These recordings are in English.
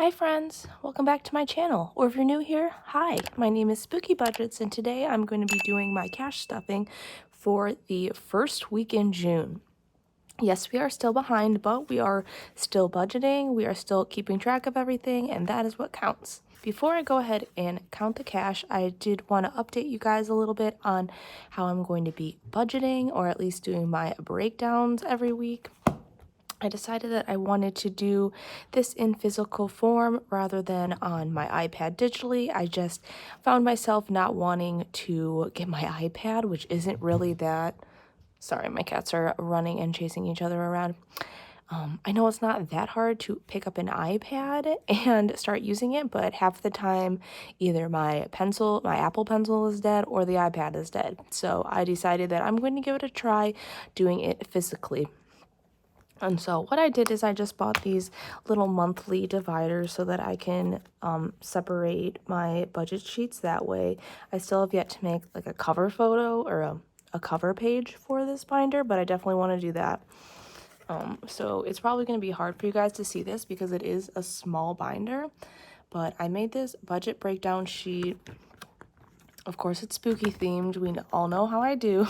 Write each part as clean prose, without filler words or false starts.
Hi friends, welcome back to my channel, or if you're new here, hi, my name is Spooky Budgets and today I'm going to be doing my cash stuffing for the first week in June. Yes, we are still behind, but we are still budgeting, we are still keeping track of everything, and that is what counts. Before I go ahead and count the cash, I did want to update you guys a little bit on how I'm going to be budgeting, or at least doing my breakdowns every week. I decided that I wanted to do this in physical form rather than on my iPad digitally. I just found myself not wanting to get my iPad, which isn't really that... Sorry, my cats are running and chasing each other around. I know it's not that hard to pick up an iPad and start using it, but half the time either my Apple Pencil is dead or the iPad is dead. So I decided that I'm going to give it a try doing it physically. And so what I did is I just bought these little monthly dividers so that I can separate my budget sheets. That way I still have yet to make like a cover photo or a cover page for this binder, but I definitely want to do that. So it's probably going to be hard for you guys to see this because it is a small binder, but I made this budget breakdown sheet. Of course, it's spooky themed. We all know how I do.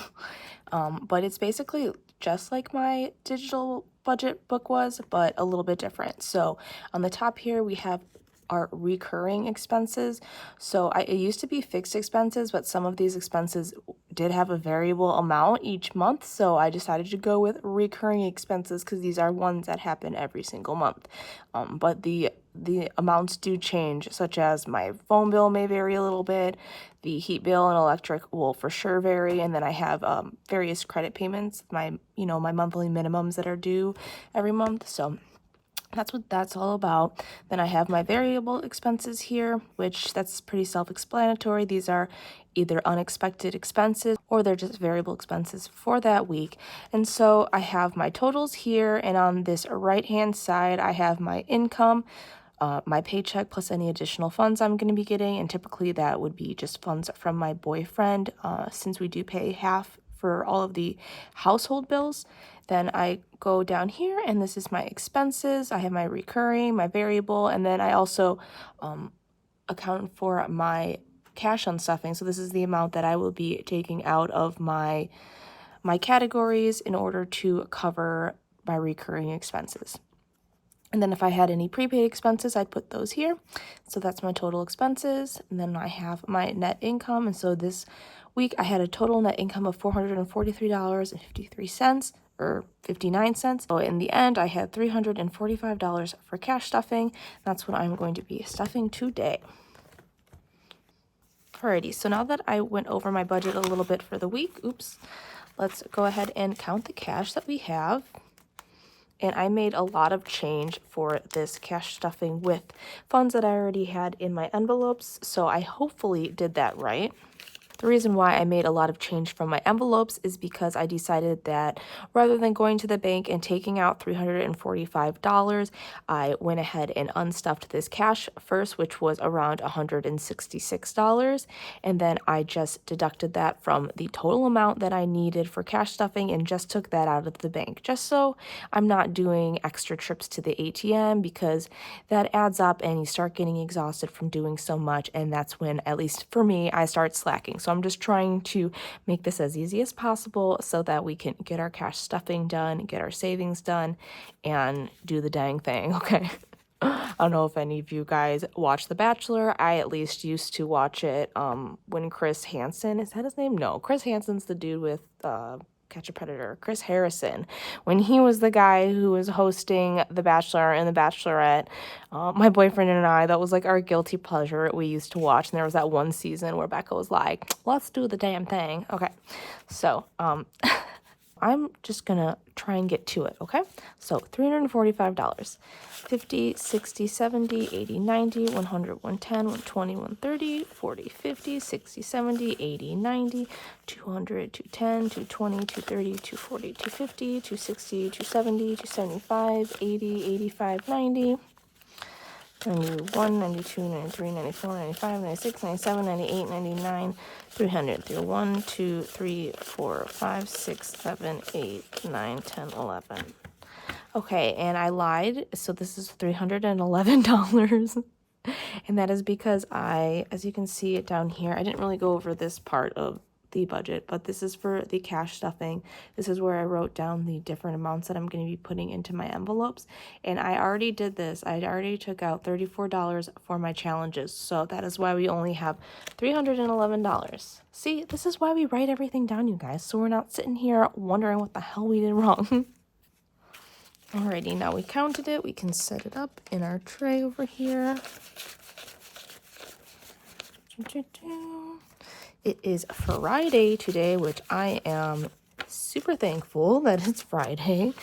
But it's basically just like my digital budget book was, but a little bit different. So on the top here, we have our recurring expenses. So it used to be fixed expenses, but some of these expenses did have a variable amount each month. So I decided to go with recurring expenses because these are ones that happen every single month. But the amounts do change, such as my phone bill may vary a little bit, the heat bill and electric will for sure vary, and then I have various credit payments, my monthly minimums that are due every month. So that's what that's all about. Then I have my variable expenses here, which that's pretty self-explanatory. These are either unexpected expenses or they're just variable expenses for that week. And so I have my totals here, and on this right-hand side, I have my income, my paycheck plus any additional funds I'm going to be getting, and typically that would be just funds from my boyfriend, since we do pay half for all of the household bills. Then I go down here and this is my expenses. I have my recurring, my variable, and then I also account for my cash on stuffing. So this is the amount that I will be taking out of my categories in order to cover my recurring expenses. And then if I had any prepaid expenses, I'd put those here. So that's my total expenses. And then I have my net income. And so this week I had a total net income of $443.53 or 59 cents. So in the end, I had $345 for cash stuffing. That's what I'm going to be stuffing today. Alrighty, so now that I went over my budget a little bit for the week, let's go ahead and count the cash that we have. And I made a lot of change for this cash stuffing with funds that I already had in my envelopes, so I hopefully did that right. The reason why I made a lot of change from my envelopes is because I decided that rather than going to the bank and taking out $345, I went ahead and unstuffed this cash first, which was around $166. And then I just deducted that from the total amount that I needed for cash stuffing and just took that out of the bank, just so I'm not doing extra trips to the ATM, because that adds up and you start getting exhausted from doing so much. And that's when, at least for me, I start slacking. So I'm just trying to make this as easy as possible so that we can get our cash stuffing done, get our savings done, and do the dang thing, okay? I don't know if any of you guys watch The Bachelor. I at least used to watch it when Chris Hansen, is that his name? No, Chris Hansen's the dude with Catch a Predator. Chris Harrison, when he was the guy who was hosting The Bachelor and The Bachelorette, my boyfriend and I, that was like our guilty pleasure we used to watch. And there was that one season where Becca was like, let's do the damn thing. Okay, so I'm just gonna try and get to it, okay? So $345, 50, 60, 70, 80, 90, 100, 110, 120, 130, 40, 50, 60, 70, 80, 90, 200, 210, 220, 230, 240, 250, 260, 270, 275, 80, 85, 90, 91, 92, 93, 94, 95, 96, 97, 98, 99, 300. 1, 2, 3, 4, 5, 6, 7, 8, 9, 10, 11. Okay, and I lied. So this is $311. And that is because as you can see it down here, I didn't really go over this part of the budget, but this is for the cash stuffing. This is where I wrote down the different amounts that I'm going to be putting into my envelopes. And I already did this. I already took out $34 for my challenges. So that is why we only have $311. See, this is why we write everything down, you guys. So we're not sitting here wondering what the hell we did wrong. Alrighty, now we counted it. We can set it up in our tray over here. It is Friday today, which I am super thankful that it's Friday.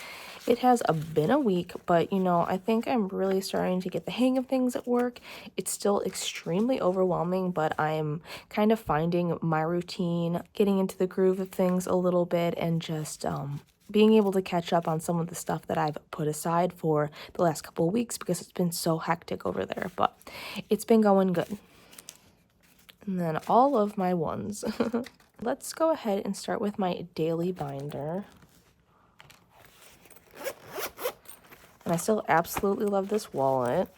It has been a week, but you know, I think I'm really starting to get the hang of things at work. It's still extremely overwhelming, but I'm kind of finding my routine, getting into the groove of things a little bit, and just being able to catch up on some of the stuff that I've put aside for the last couple of weeks because it's been so hectic over there, but it's been going good. And then all of my ones. Let's go ahead and start with my daily binder. And I still absolutely love this wallet.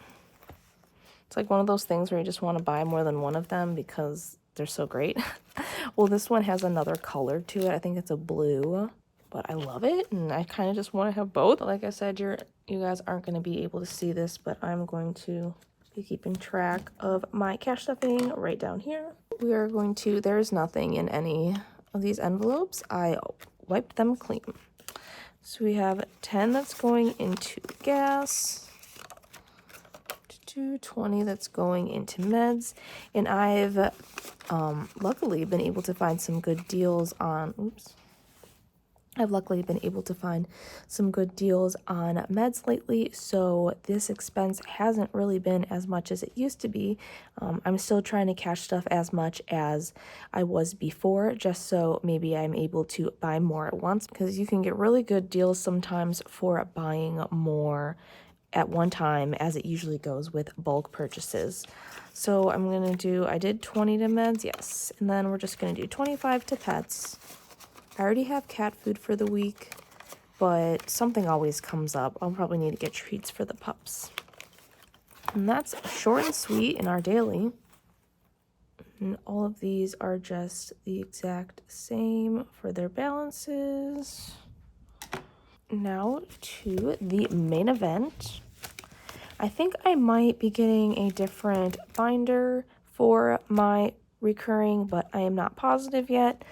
It's like one of those things where you just want to buy more than one of them because they're so great. Well, this one has another color to it. I think it's a blue, but I love it. And I kind of just want to have both. Like I said, you guys aren't going to be able to see this, but I'm going to be keeping track of my cash stuffing right down here. We are going to, there's nothing in any of these envelopes. I wiped them clean. So we have 10 that's going into gas, 20 that's going into meds, and I've luckily been able to find some good deals on, I've luckily been able to find some good deals on meds lately, so this expense hasn't really been as much as it used to be. I'm still trying to cash stuff as much as I was before, just so maybe I'm able to buy more at once, because you can get really good deals sometimes for buying more at one time, as it usually goes with bulk purchases. So I'm going to do, I did 20 to meds, yes, and then we're just going to do 25 to pets. I already have cat food for the week, but something always comes up. I'll probably need to get treats for the pups. And that's short and sweet in our daily. And all of these are just the exact same for their balances. Now to the main event. I think I might be getting a different binder for my recurring, but I am not positive yet.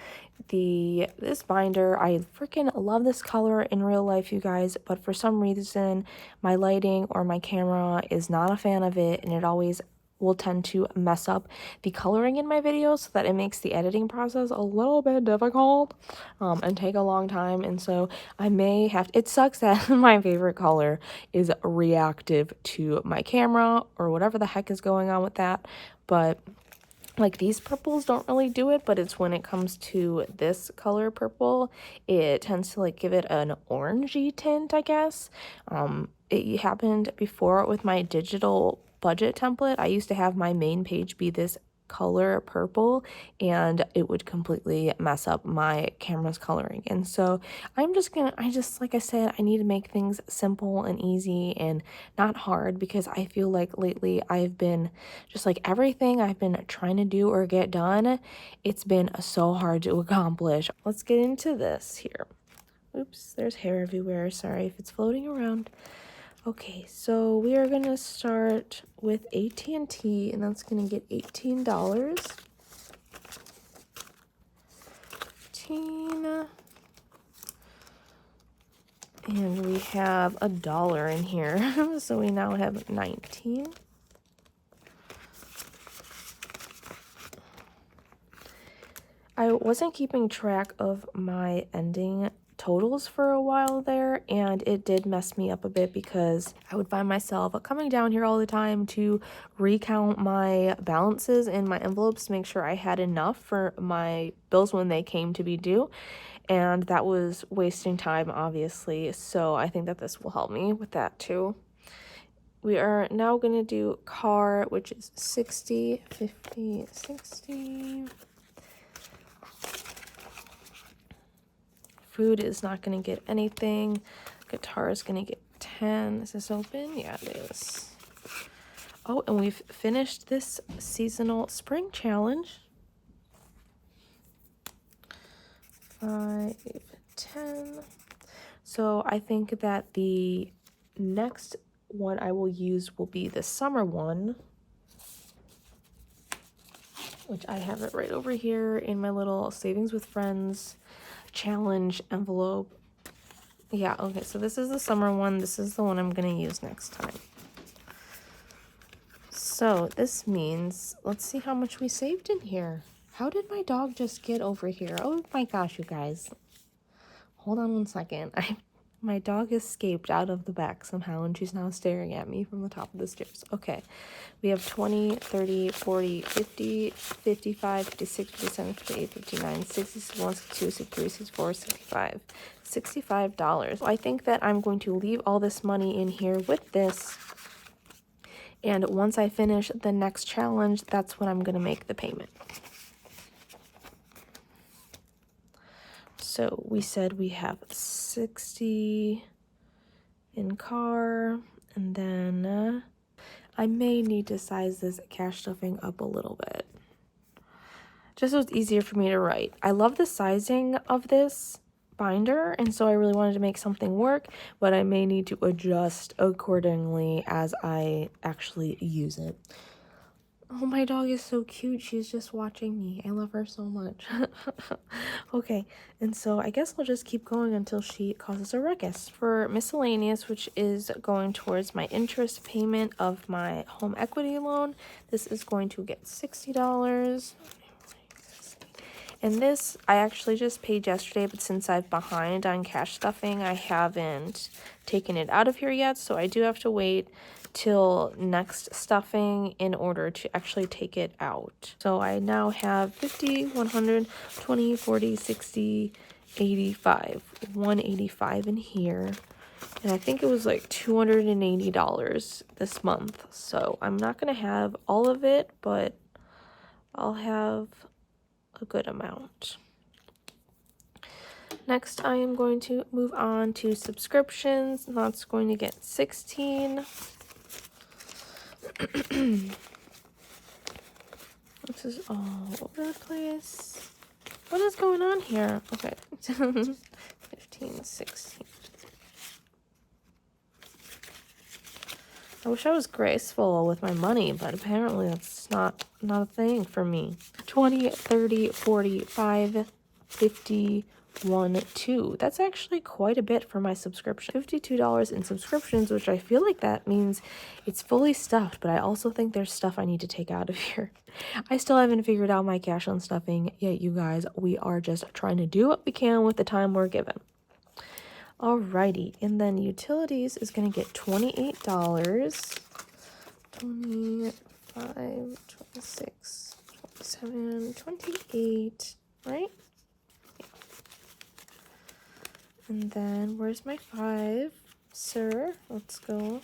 This binder, I freaking love this color in real life, you guys, but for some reason my lighting or my camera is not a fan of it, and it always will tend to mess up the coloring in my videos, so that it makes the editing process a little bit difficult and take a long time. And so I may have it sucks that my favorite color is reactive to my camera or whatever the heck is going on with that, but like these purples don't really do it, but it's when it comes to this color purple, it tends to like give it an orangey tint, I guess. It happened before with my digital budget template. I used to have my main page be this color purple, and it would completely mess up my camera's coloring. And so like I said, I need to make things simple and easy and not hard, because I feel like lately I've been just like everything I've been trying to do or get done, it's been so hard to accomplish. Let's get into this here. Oops, there's hair everywhere. Sorry if it's floating around. Okay, so we are going to start with AT&T, and that's going to get $18. 15. And we have $1 in here, so we now have 19. I wasn't keeping track of my ending totals for a while there, and it did mess me up a bit because I would find myself coming down here all the time to recount my balances in my envelopes to make sure I had enough for my bills when they came to be due, and that was wasting time, obviously, so I think that this will help me with that too. We are now going to do car, which is 60, 50, 60. Food is not going to get anything. Guitar is going to get 10. Is this open? Yeah, it is. Oh, and we've finished this seasonal spring challenge. 5, 10. So I think that the next one I will use will be the summer one, which I have it right over here in my little Savings with Friends challenge envelope. Yeah, okay, so this is the summer one. This is the one I'm going to use next time. So this means, let's see how much we saved in here. How did my dog just get over here? Oh my gosh, you guys. Hold on one second. My dog escaped out of the back somehow, and she's now staring at me from the top of the stairs. Okay, we have 20, 30, 40, 50, 55, 56, 57, 58, 59, 60, 61, 62, 63, 64, 65. $65. I think that I'm going to leave all this money in here with this, and once I finish the next challenge, that's when I'm going to make the payment. So we said we have 60 in car, and then I may need to size this cash stuffing up a little bit, just so it's easier for me to write. I love the sizing of this binder, and so I really wanted to make something work, but I may need to adjust accordingly as I actually use it. Oh, my dog is so cute. She's just watching me. I love her so much. Okay, and so I guess I'll just keep going until she causes a ruckus. For miscellaneous, which is going towards my interest payment of my home equity loan, this is going to get $60. And this, I actually just paid yesterday, but since I'm behind on cash stuffing, I haven't taken it out of here yet, so I do have to wait till next stuffing in order to actually take it out. So I now have 50, 100, 20, 40, 60, 85, 185 in here. And I think it was like $280 this month. So I'm not going to have all of it, but I'll have a good amount. Next, I am going to move on to subscriptions. That's going to get 16. This is all over the place. What is going on here? Okay. 15, 16. I wish I was graceful with my money, but apparently that's not a thing for me. 20, 30, 45, 50, 1, 2. That's actually quite a bit for my subscription. $52 in subscriptions, which I feel like that means it's fully stuffed, but I also think there's stuff I need to take out of here. I still haven't figured out my cash on stuffing yet, you guys. We are just trying to do what we can with the time we're given. Alrighty, and then utilities is going to get $28. 25, 26, 27, 28, right? And then, where's my 5? Sir, let's go.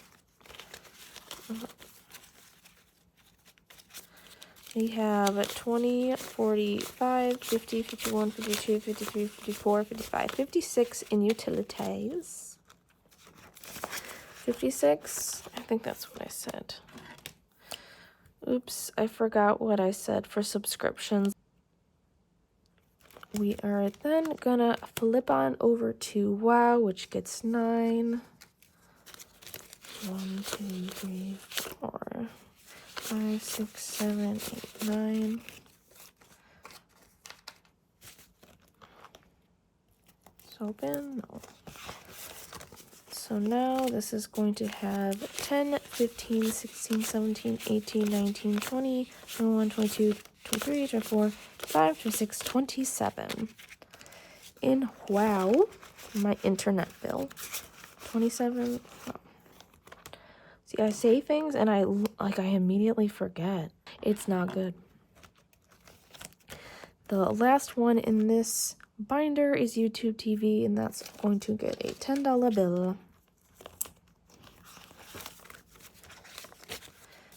We have 20, 45, 50, 51, 52, 53, 54, 55, 56 in utilities. 56, I think that's what I said. Oops, I forgot what I said for subscriptions. We are then gonna flip on over to WoW, which gets 9. 1, 2, 3, 4, 5, 6, 7, 8, 9. It's open? No. So now this is going to have 10, 15, 16, 17, 18, 19, 20, 21, 22, 23, 24, 25, 26, 27. In WoW, my internet bill, 27. Oh. See, I say things and I immediately forget. It's not good. The last one in this binder is YouTube TV, and that's going to get a $10 bill.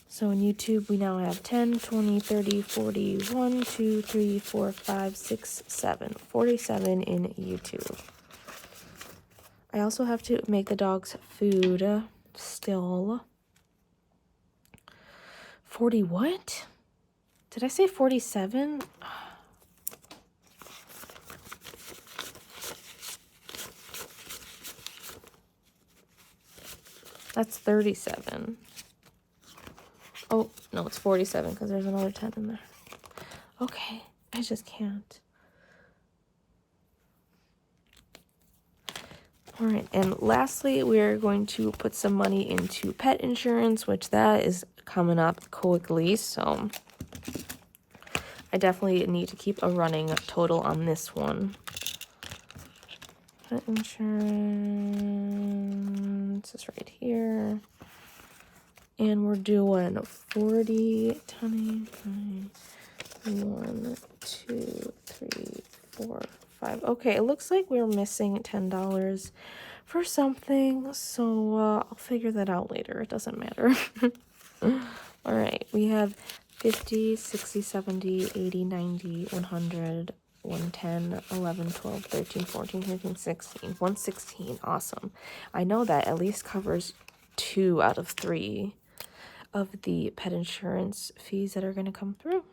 So in YouTube, we now have 10, 20, 30, 40, 1, 2, 3, 4, 5, 6, 7. 47 in YouTube. I also have to make the dogs food still. 40 what? Did I say 47? That's 37. Oh, no, it's 47 because there's another 10 in there. Okay, I just can't. All right, and lastly, we're going to put some money into pet insurance, which that is coming up quickly, so I definitely need to keep a running total on this one. Pet insurance is right here. And we're doing 40, 20, 1, 2, 3, 4, 5. Okay, it looks like we're missing $10 for something, so I'll figure that out later. It doesn't matter. All right, we have 50, 60, 70, 80, 90, 100, 110, 11, 12, 13, 14, 15, 16, 116. Awesome. I know that at least covers 2 out of 3 of the pet insurance fees that are going to come through.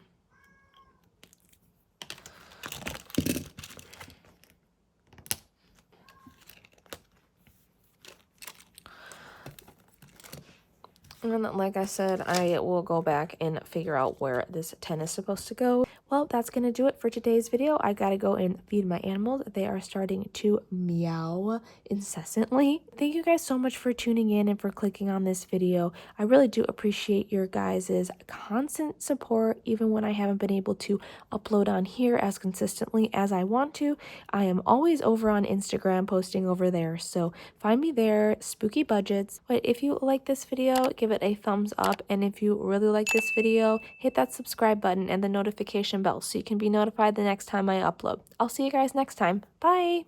And like I said, I will go back and figure out where this 10 is supposed to go. Well, that's going to do it for today's video. I got to go and feed my animals. They are starting to meow incessantly. Thank you guys so much for tuning in and for clicking on this video. I really do appreciate your guys' constant support, even when I haven't been able to upload on here as consistently as I want to. I am always over on Instagram posting over there, so find me there, Spooky Budgets. But if you like this video, give it a thumbs up, and if you really like this video, hit that subscribe button and the notification bell so you can be notified the next time I upload. I'll see you guys next time. Bye!